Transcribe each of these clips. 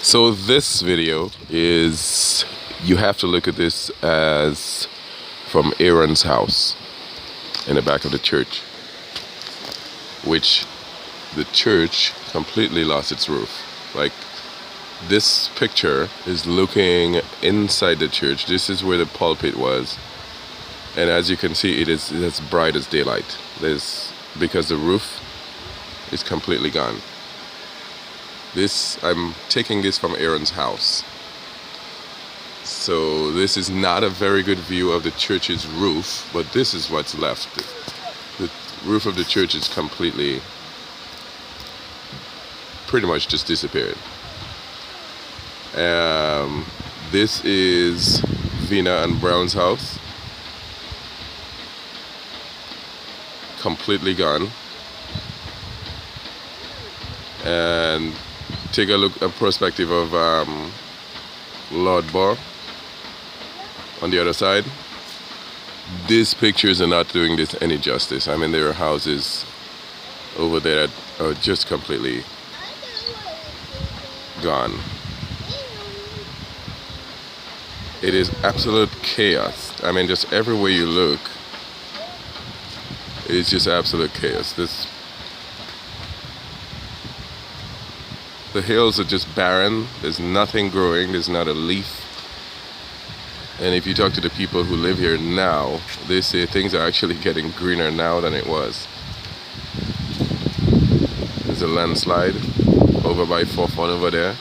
So this video is, you have to look at this as from Aaron's house in the back of the church, which the church completely lost its roof. Like, this picture is looking inside the church. This is where the pulpit was, and as you can see, it is as bright as daylight. Because the roof is completely gone. I'm taking this from Aaron's house. So this is not a very good view of the church's roof, but this is what's left. The roof of the church is completely, pretty much just disappeared. This is Vina and Brown's house. Completely gone. And take a perspective of Lord Bar on the other side. These pictures are not doing this any justice. I mean, there are houses over there that are just completely gone. It is absolute chaos. I mean, just everywhere you look, it's just absolute chaos. The hills are just barren. There's nothing growing. There's not a leaf. And if you talk to the people who live here now, they say things are actually getting greener now than it was. There's a landslide over by 4th one over there.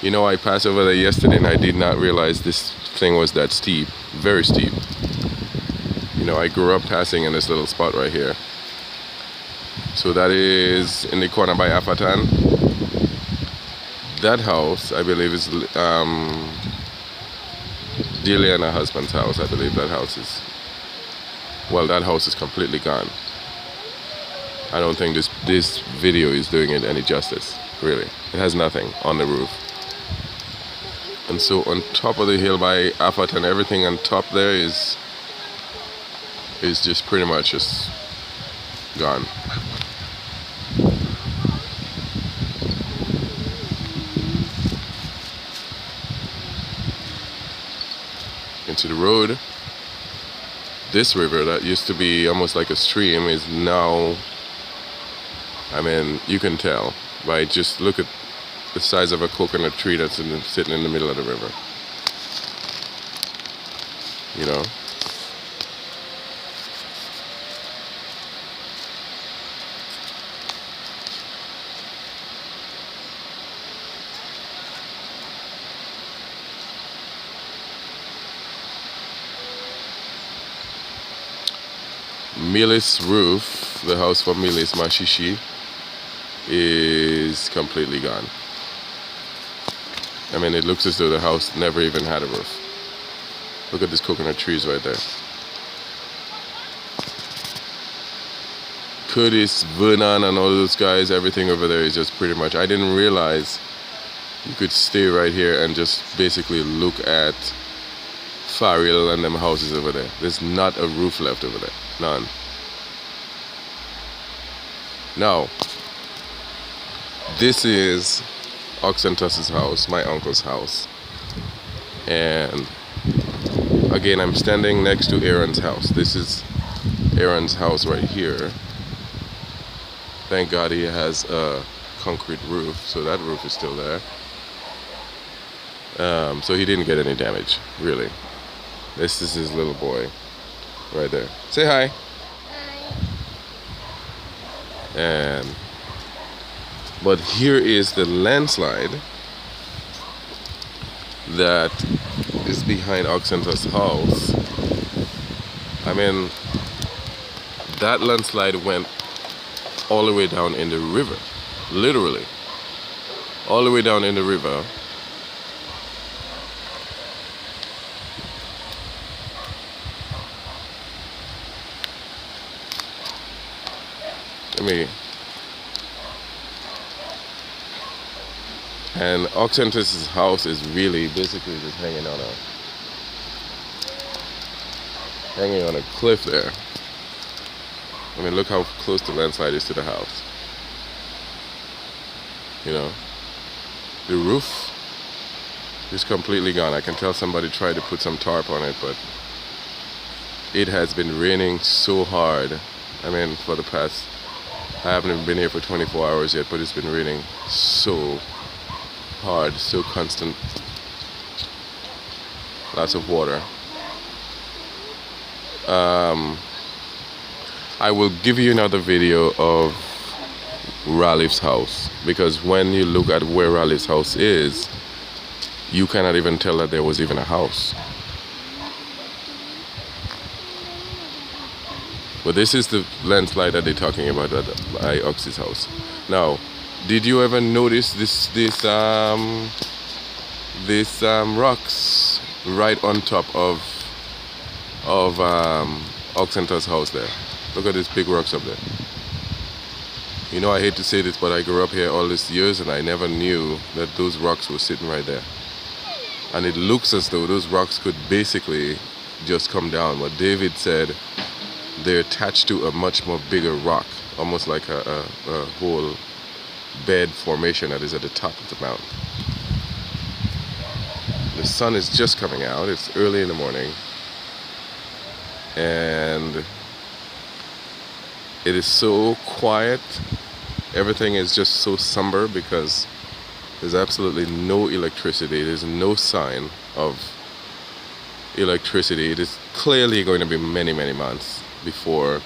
You know, I passed over there yesterday and I did not realize this thing was that steep. Very steep. You know, I grew up passing in this little spot right here. So that is in the corner by Afatan. That house, I believe, is Delia and her husband's house. I believe that house is, well, that house is completely gone. I don't think this video is doing it any justice, really. It has nothing on the roof. And so on top of the hill by Afatan, everything on top there is just pretty much just gone. Into the road. This river that used to be almost like a stream is now, I mean, you can tell by just look at the size of a coconut tree that's sitting in the middle of the river. You know? Milis roof, the house for Milis Mashishi, is completely gone. I mean, it looks as though the house never even had a roof. Look at these coconut trees right there. Curtis, Vernon, and all those guys, everything over there is just pretty much, I didn't realize you could stay right here and just basically look at Farrell and them houses over there. There's not a roof left over there. None. Now, this is Oxentus's house, my uncle's house. And again, I'm standing next to Aaron's house. This is Aaron's house right here. Thank God he has a concrete roof, so that roof is still there. So he didn't get any damage, really. This is his little boy right there. Say hi. Hi. But here is the landslide that is behind Oxentus's house. I mean, that landslide went all the way down in the river, literally, all the way down in the river. And Oxentus's house is really basically just hanging on a cliff there. I mean, look how close the landslide is to the house. You know, the roof It's completely gone. I can tell somebody tried to put some tarp on it, but it has been raining so hard. I mean, for the past, I haven't even been here for 24 hours yet, but it's been raining so hard, so constant. Lots of water. I will give you another video of Ralph's house, because when you look at where Ralph's house is, you cannot even tell that there was even a house. But this is the landslide that they're talking about at Oxy's house. Now, did you ever notice this rocks right on top of Oxenter's house there? Look at these big rocks up there. You know, I hate to say this, but I grew up here all these years and I never knew that those rocks were sitting right there. And it looks as though those rocks could basically just come down. But David said they're attached to a much more bigger rock, almost like a whole bed formation that is at the top of the mountain. The sun is just coming out. It's early in the morning. And it is so quiet. Everything is just so somber because there's absolutely no electricity. There's no sign of electricity. It is clearly going to be many, many months before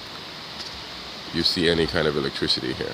you see any kind of electricity here.